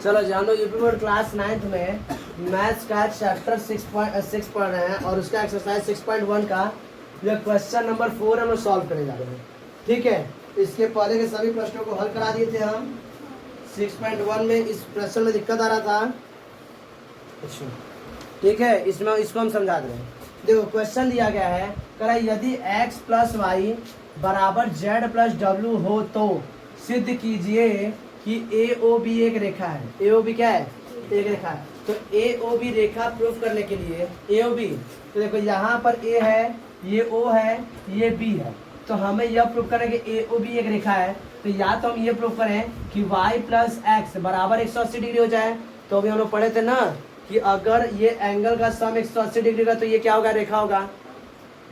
चलो जी, हम लोग यूपी बोर्ड क्लास 9th में मैथ्स का चैप्टर 6 पढ़ रहे हैं और उसका एक्सरसाइज 6.1 का यह क्वेश्चन नंबर 4 हम लोग सॉल्व करने जा रहे हैं। ठीक है, इसके पहले के सभी प्रश्नों को हल करा दिए थे हम। 6.1 में इस प्रश्न में दिक्कत आ रहा था। अच्छा ठीक है, इसमें इसको हम समझा रहे हैं। देखो क्वेश्चन दिया गया है, कह रहा है यदि x प्लस वाई बराबर z प्लस डब्ल्यू हो तो सिद्ध कीजिए कि AOB एक रेखा है। AOB क्या है? एक रेखा है। तो AOB रेखा प्रूफ करने के लिए AOB, तो देखो यहाँ पर A है, ये O है, ये B है। तो हमें यह प्रूफ करना है कि AOB एक रेखा है। तो या तो हम ये प्रूफ करें कि y प्लस एक्स बराबर 180 डिग्री हो जाए। तो अभी हम लोग पढ़े थे ना कि अगर ये एंगल का सम 180 डिग्री का तो ये क्या होगा? रेखा होगा।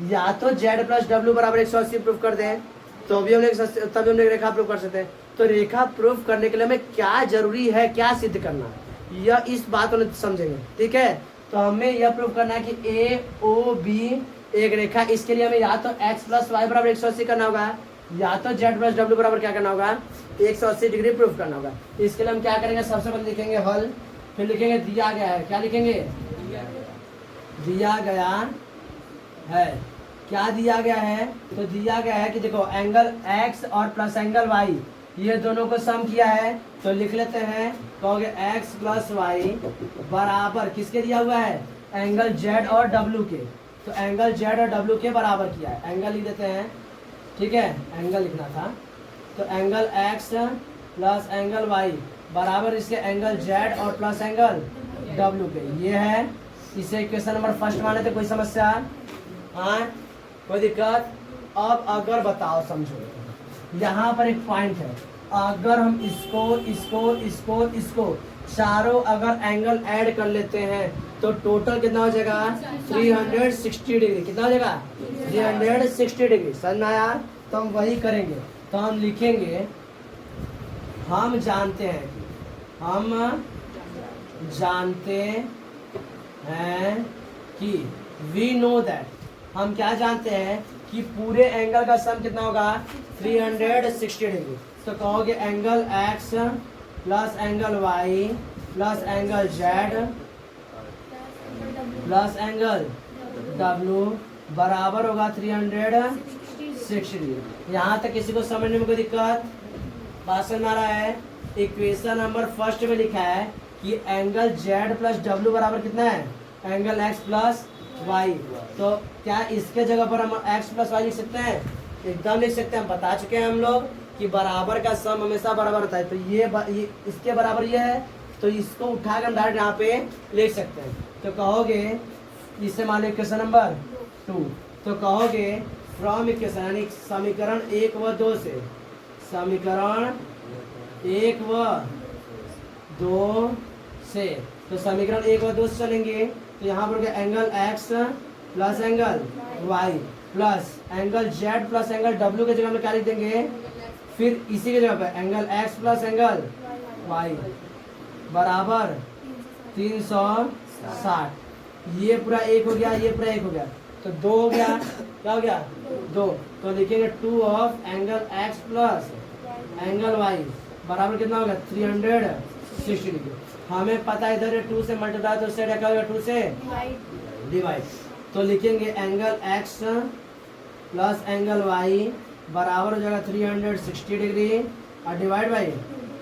या तो z प्लस डब्ल्यू बराबर 180 प्रूफ कर दें तो अभी हम तभी हम रेखा प्रूफ कर सकते हैं। तो रेखा प्रूफ करने के लिए हमें क्या जरूरी है, क्या सिद्ध करना है, यह इस बात को समझेंगे। ठीक है, तो हमें यह प्रूफ करना है कि AOB एक रेखा। इसके लिए हमें या तो x प्लस वाई बराबर 180 करना होगा या तो z प्लस डब्ल्यू बराबर क्या करना होगा? 180 डिग्री प्रूफ करना होगा। इसके लिए हम क्या करेंगे? सबसे पहले लिखेंगे हल, फिर लिखेंगे दिया गया है। क्या लिखेंगे? दिया गया है। क्या दिया गया है? तो दिया गया है कि देखो एंगल x और प्लस एंगल y ये दोनों को सम किया है। तो लिख लेते हैं, कहोगे x प्लस वाई बराबर किसके दिया हुआ है? एंगल z और w के। तो एंगल z और w के बराबर किया है। एंगल लिख देते हैं। ठीक है, एंगल लिखना था। तो angle x plus angle y बराबर इसके एंगल z और प्लस एंगल w के। ये है, इसे क्वेश्चन नंबर फर्स्ट माने थे। कोई समस्या? हाँ, कोई दिक्कत? अब अगर बताओ, समझो यहाँ पर एक पॉइंट है। अगर हम इसको चारों अगर एंगल ऐड कर लेते हैं तो टोटल कितना हो जाएगा? 360 डिग्री। कितना हो जाएगा? 360 डिग्री। समझ में आया? तो हम वही करेंगे। तो हम लिखेंगे, हम जानते हैं कि वी नो दैट, हम क्या जानते हैं कि पूरे एंगल का सम कितना होगा? 360 डिग्री। तो कहोगे angle x plus angle y plus angle z plus angle w बराबर होगा 360 डिग्री। यहाँ तक किसी को समझने में कोई दिक्कत? बात समझ आ रहा है? इक्वेशन नंबर फर्स्ट में लिखा है कि एंगल z प्लस w बराबर कितना है? Angle x plus y। तो क्या इसके जगह पर हम x प्लस वाई लिख सकते हैं? एकदम लिख सकते हैं। हम बता चुके हैं हम लोग कि बराबर का सम हमेशा बराबर होता है। तो ये इसके बराबर ये है, तो इसको उठाकर हम डायरेक्ट यहाँ पे लिख सकते हैं। तो कहोगे, इसे मान लो क्वेश्चन नंबर 2। तो कहोगे फ्रॉम इक्वेशन यानी समीकरण 1 व 2 से, समीकरण 1 व 2 से, तो समीकरण 1 व 2 से चलेंगे। तो यहाँ पर angle x plus angle y plus angle z plus angle w के जगह में क्या लिख देंगे? फिर इसी के जगह पे angle x plus angle y बराबर 360। ये पूरा एक हो गया, ये पूरा एक हो गया, तो 2 हो गया। क्या हो गया? 2। तो लिखेंगे 2 of angle x plus angle y बराबर कितना होगा? 360 डिग्री। हमें पता है इधर 2 से मल्टीप्लाई तो उससे क्या होगा? 2 से डिवाइड। तो लिखेंगे angle x plus angle y बराबर हो जाएगा 360 डिग्री और डिवाइड बाई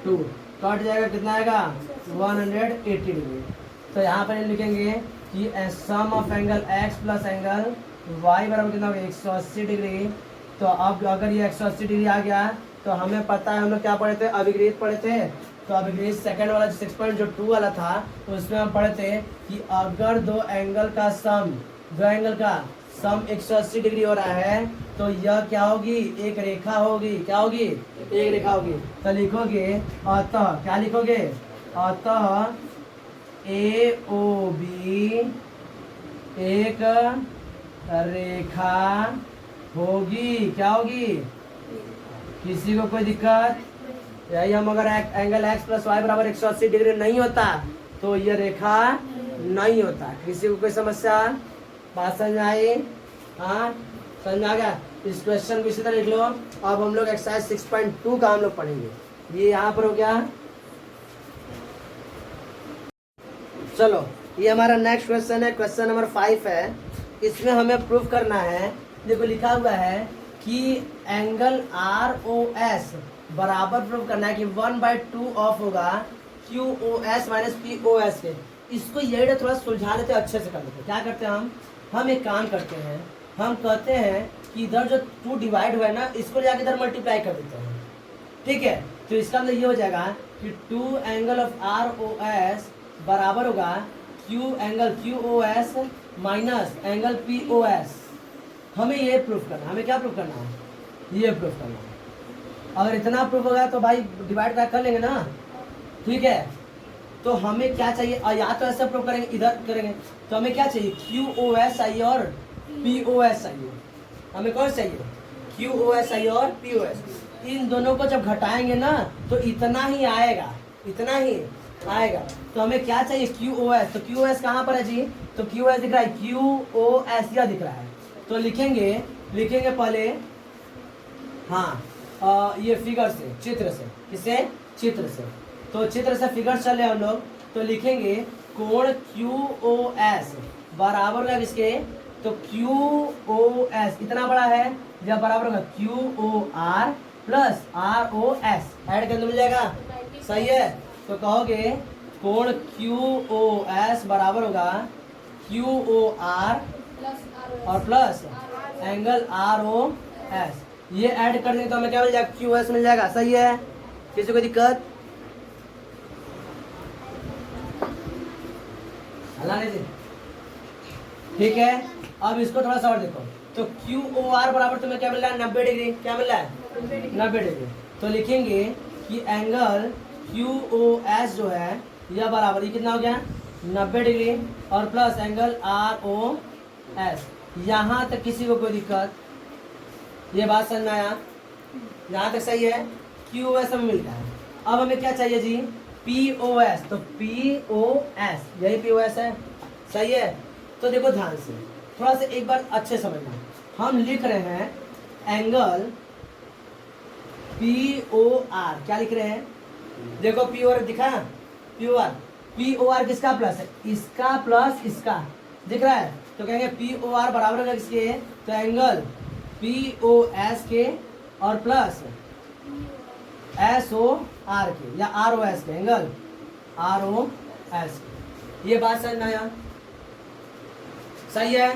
2 कट जाएगा। कितना आएगा? 180 डिग्री। तो यहाँ पर लिखेंगे कि sum of angle x plus angle y बराबर कितना होगा? 180 डिग्री। तो अब अगर ये 180 डिग्री आ गया तो हमें पता है, हम लोग क्या पढ़े थे? अभिगृहित पढ़े थे। तो अभिगृहित सेकंड वाला 6.2 वाला था, तो उसमें हम पढ़े थे कि अगर दो एंगल का सम 180 डिग्री हो रहा है तो यह क्या होगी? एक रेखा होगी। क्या होगी? एक रेखा होगी। तो लिखोगे अतः, क्या लिखोगे? अतः AOB एक रेखा होगी। क्या होगी? किसी को कोई दिक्कत? यही हम अगर एंगल x प्लस वाई बराबर 180 डिग्री नहीं होता तो ये रेखा नहीं होता। किसी को कोई समस्या? बात समझ आई? हाँ, समझ आ गया? इस क्वेश्चन को इसी तरह लिख लो। अब हम लोग एक्सरसाइज 6.2 का हम लोग पढ़ेंगे। ये यहाँ पर हो गया। चलो ये हमारा नेक्स्ट क्वेश्चन है, क्वेश्चन नंबर 5 है। इसमें हमें प्रूव करना है, देखो लिखा हुआ है कि एंगल आर ओ एस बराबर प्रूव करना है कि 1/2 ऑफ होगा Q O S minus P O S के। इसको ये थोड़ा सुलझा लेते हैं, अच्छे से कर लेते हैं। क्या करते हैं हम एक काम करते हैं, हम कहते हैं कि इधर जो 2 डिवाइड हुआ है ना, इसको जाके इधर मल्टीप्लाई कर देते हैं। ठीक है, तो इसका मतलब ये हो जाएगा कि 2 angle of R O S बराबर होगा Q angle Q O S minus angle P O S. हमें ये प्रूफ करना है, हमें क्या प्रूफ करना है, ये प्रूफ करना है। अगर इतना प्रूफ होगा तो भाई डिवाइड कर लेंगे ना। ठीक है, तो हमें क्या चाहिए, या तो ऐसा प्रूफ करेंगे, इधर करेंगे, तो हमें क्या चाहिए, क्यू ओ एस चाहिए और पी ओ एस चाहिए। हमें कौन चाहिए, क्यू ओ एस चाहिए और पी ओ एस। इन दोनों को जब घटाएंगे ना तो इतना ही आएगा, इतना ही आएगा। तो हमें क्या चाहिए, क्यू ओ एस। तो क्यू ओ एस कहाँ पर है जी, तो क्यू एस दिख रहा है, क्यू ओ एस यह दिख रहा है। तो लिखेंगे पहले, हाँ ये फिगर से, चित्र से, किसे, चित्र से। तो चित्र से फिगर चले हम लोग, तो लिखेंगे कोण क्यू ओ एस बराबर होगा किसके, तो क्यू ओ एस इतना बड़ा है, जब बराबर होगा Q O R plus R O S, add करने मिल जाएगा, सही है। तो कहोगे कोण क्यू ओ एस बराबर होगा क्यू ओ आर और plus angle R O S. ये ऐड कर देंगे तो हमें क्या मिल जाएगा, क्यू एस मिल जाएगा, सही है। किसी को दिक्कत, ठीक है। अब इसको थोड़ा सा और देखो, तो क्यू ओ आर बराबर तुम्हें क्या मिल रहा है, 90 डिग्री। क्या मिल रहा है, 90 डिग्री। तो लिखेंगे कि एंगल क्यू ओ एस जो है यह बराबर, ये कितना हो गया, 90 डिग्री और plus angle R O S. यहाँ तक किसी को कोई दिक्कत, ये बात समझ में आया, यहाँ तक सही है। क्यू ओ एस हमें मिलता है। अब हमें क्या चाहिए जी, पी ओ एस। तो पी ओ एस, यही पी ओ एस है, सही है। तो देखो ध्यान से, थोड़ा सा एक बार अच्छे समझना, हम लिख रहे हैं एंगल पी ओ आर। क्या लिख रहे हैं, देखो पी ओ आर दिखा, पी ओ आर किसका प्लस है, इसका प्लस इसका, दिख रहा है। तो कहेंगे पी ओ आर बराबर है किसके, तो एंगल पी ओ एस के और प्लस एस ओ आर के या आर ओ एस के, एंगल आर ओ एस के। ये बात समझ में आया, सही है।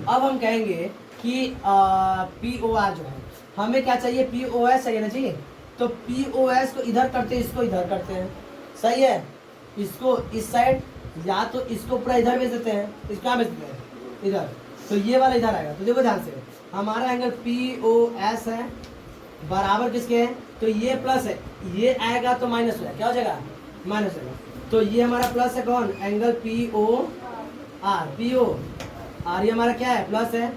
अब हम कहेंगे कि पी ओ आर जो है, हमें क्या चाहिए, पी ओ एस चाहिए ना जी। तो पी ओ एस को इधर करते हैं, इसको इधर करते हैं, सही है। इसको इस साइड, या तो इसको पूरा इधर भेज देते हैं, इसको कहाँ भेज देते हैं, इधर। तो ये वाला इधर आएगा। तो देखो ध्यान से, हमारा एंगल पी ओ एस है बराबर किसके, तो ये प्लस है, ये आएगा तो माइनस हो जाएगा, क्या हो जाएगा, माइनस हो जाएगा। तो ये हमारा प्लस है कौन, angle P O R, P O R ये हमारा क्या है, प्लस है।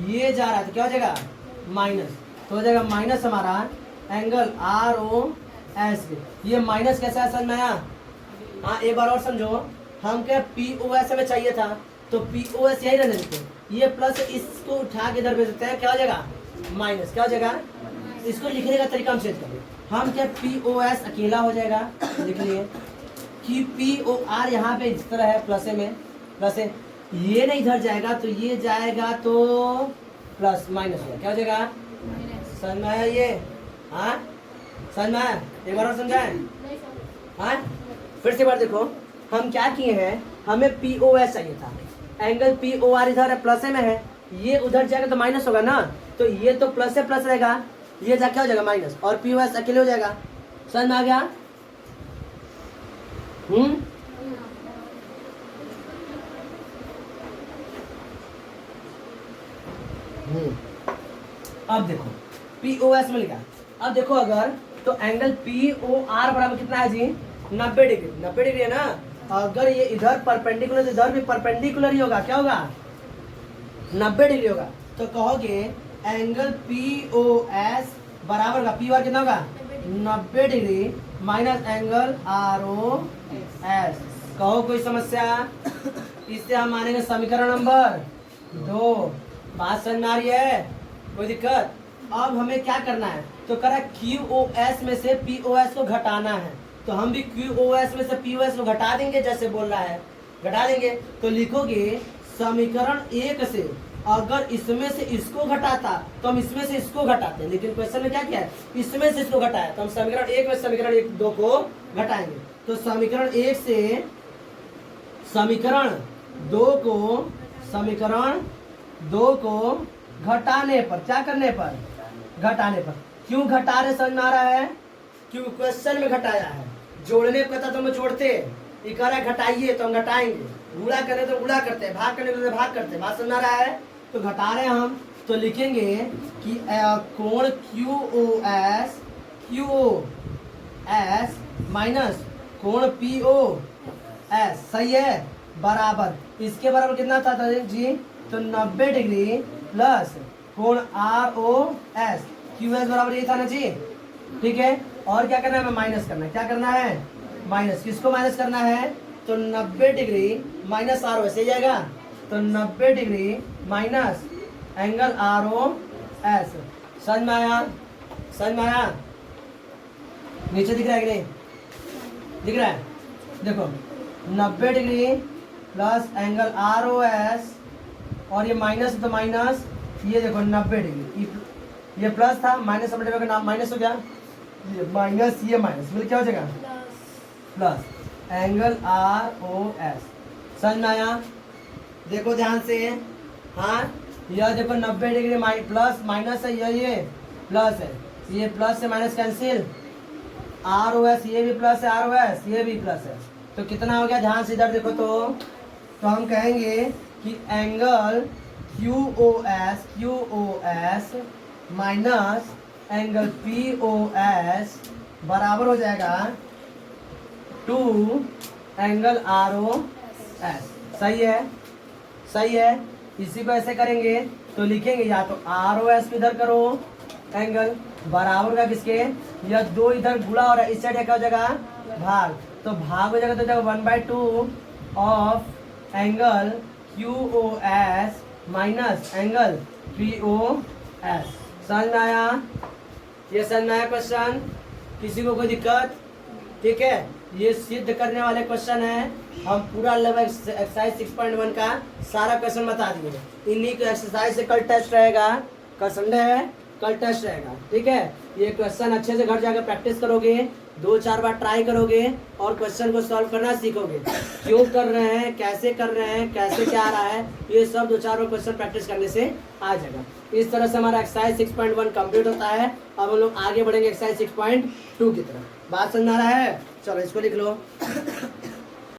ये जा रहा है तो क्या हो जाएगा, माइनस। तो हो जाएगा माइनस हमारा एंगल आर ओ एस के। ये माइनस कैसा है समझ में आया, हाँ एक बार और समझो। हम क्या पी ओ एस हमें चाहिए था, तो पी ओ एस यही रहने देते हैं, ये प्लस इसको उठा के इधर भेज देते हैं, क्या हो जाएगा, माइनस। क्या हो जाएगा, इसको लिखने का तरीका हम चेंज करेंगे। हम क्या पी ओ एस अकेला हो जाएगा, लिख लिए कि पी ओ आर यहाँ पे इस तरह है, प्लस में प्लस है, ये नहीं इधर जाएगा तो ये जाएगा तो प्लस माइनस हो, क्या हो जाएगा, समझ में आया ये, हाँ समझ में आया, एक बार और समझाएं, हाँ फिर से बार देखो। हम क्या किए हैं, हमें पी ओ एस चाहिए था, एंगल पी ओ आर इधर है, प्लस में है, ये उधर जाएगा तो माइनस होगा ना। तो ये तो प्लस है, प्लस रहेगा, ये जा क्या हो जाएगा, माइनस, और पी ओ एस अकेले हो जाएगा। समझ में आ गया, अब देखो पी ओ एस मिल गया। अब देखो अगर, तो एंगल पी ओ आर बराबर कितना है जी, 90 डिग्री। 90 डिग्री है ना, अगर ये इधर परपेंडिकुलर तो इधर भी परपेंडिकुलर ही होगा, क्या होगा, 90 डिग्री होगा। तो कहोगे एंगल पी ओ एस बराबर होगा, पी आर कितना होगा, 90 degree minus angle R O S. कहो कोई समस्या, इससे हम मानेंगे समीकरण नंबर 2। बात समझ में आ रही है, कोई दिक्कत। अब हमें क्या करना है, तो करा क्यू ओ एस में से पी ओ एस को घटाना है। तो हम भी QoS में से PoS को घटा देंगे, जैसे बोल रहा है घटा देंगे। तो लिखोगे समीकरण 1 से अगर इसमें से इसको घटाता तो हम इसमें से इसको घटाते, लेकिन क्वेश्चन में क्या किया है, इसमें से इसको घटाया, तो हम समीकरण 1 में समीकरण 1 2 को घटाएंगे। तो समीकरण 1 से समीकरण 2 को घटाने पर, क्या करने पर, घटाने पर। क्यों घटा रहे समझ में आ रहा है, क्यों क्वेश्चन में घटाया है। जोड़ने को कहता तो हम जोड़ते, ये कह रहा है घटाइए तो हम घटाएंगे, गुणा करने तो गुणा करते हैं, भाग करने तो भाग करते हैं। बात समझ आ रहा है, तो घटा रहे हैं हम। तो लिखेंगे कि कोण QoS माइनस कोण PoS, सही है, बराबर, इसके बराबर कितना था जी, तो 90 डिग्री प्लस कोण RoS, QS बराबर ये था ना जी, ठीक है। और क्या करना है, हमें माइनस करना है, क्या करना है, माइनस, किसको माइनस करना है, तो 90 डिग्री माइनस RoS, सही जाएगा। तो 90 डिग्री माइनस एंगल RoS, समझ में आया, समझ में आया। नीचे दिख रहा है कि नहीं, दिख रहा है, देखो 90 डिग्री प्लस एंगल RoS, और ये माइनस तो माइनस, ये देखो 90 डिग्री, ये प्लस था, माइनस का नाम माइनस हो गया, ये माइनस ये माइनस मिल क्या हो जाएगा, प्लस एंगल RoS, समझ में आया। देखो ध्यान से, हाँ यह देखो 90 डिग्री प्लस माइनस है, ये प्लस है, ये प्लस से माइनस कैंसिल, RoS ये भी प्लस है, RoS ये भी प्लस है, तो कितना हो गया, ध्यान से इधर देखो। तो हम कहेंगे कि angle QoS minus angle PoS बराबर हो जाएगा 2 एंगल RoS, सही है, सही है। इसी को ऐसे करेंगे तो लिखेंगे या तो RoS इधर करो एंगल बराबर का किसके, या 2 इधर गुणा हो रहा है, इस साइड क्या हो जाएगा, भाग, तो भाग हो जाएगा, तो जाएगा 1/2 of angle QoS minus angle PoS, समझ में आया, ये समझ में आया क्वेश्चन, किसी को कोई दिक्कत, ठीक है। ये सिद्ध करने वाले क्वेश्चन है, हम पूरा लेवल एक्सरसाइज 6.1 का सारा क्वेश्चन बता दिए। इन्हीं के एक्सरसाइज से कल टेस्ट रहेगा, कल संडे है, कल टेस्ट रहेगा, ठीक है। ये क्वेश्चन अच्छे से घर जाकर प्रैक्टिस करोगे, 2-4 बार ट्राई करोगे और क्वेश्चन को सॉल्व करना सीखोगे, क्यों कर रहे हैं, कैसे कर रहे हैं, कैसे क्या आ रहा है, ये सब 2-4 बार क्वेश्चन प्रैक्टिस करने से आ जाएगा। इस तरह से हमारा एक्सरसाइज 6.1 कंप्लीट होता है। अब हम लोग आगे बढ़ेंगे एक्सरसाइज 6.2 की तरफ। बात समझ आ रहा है, चलो इसको लिख लो।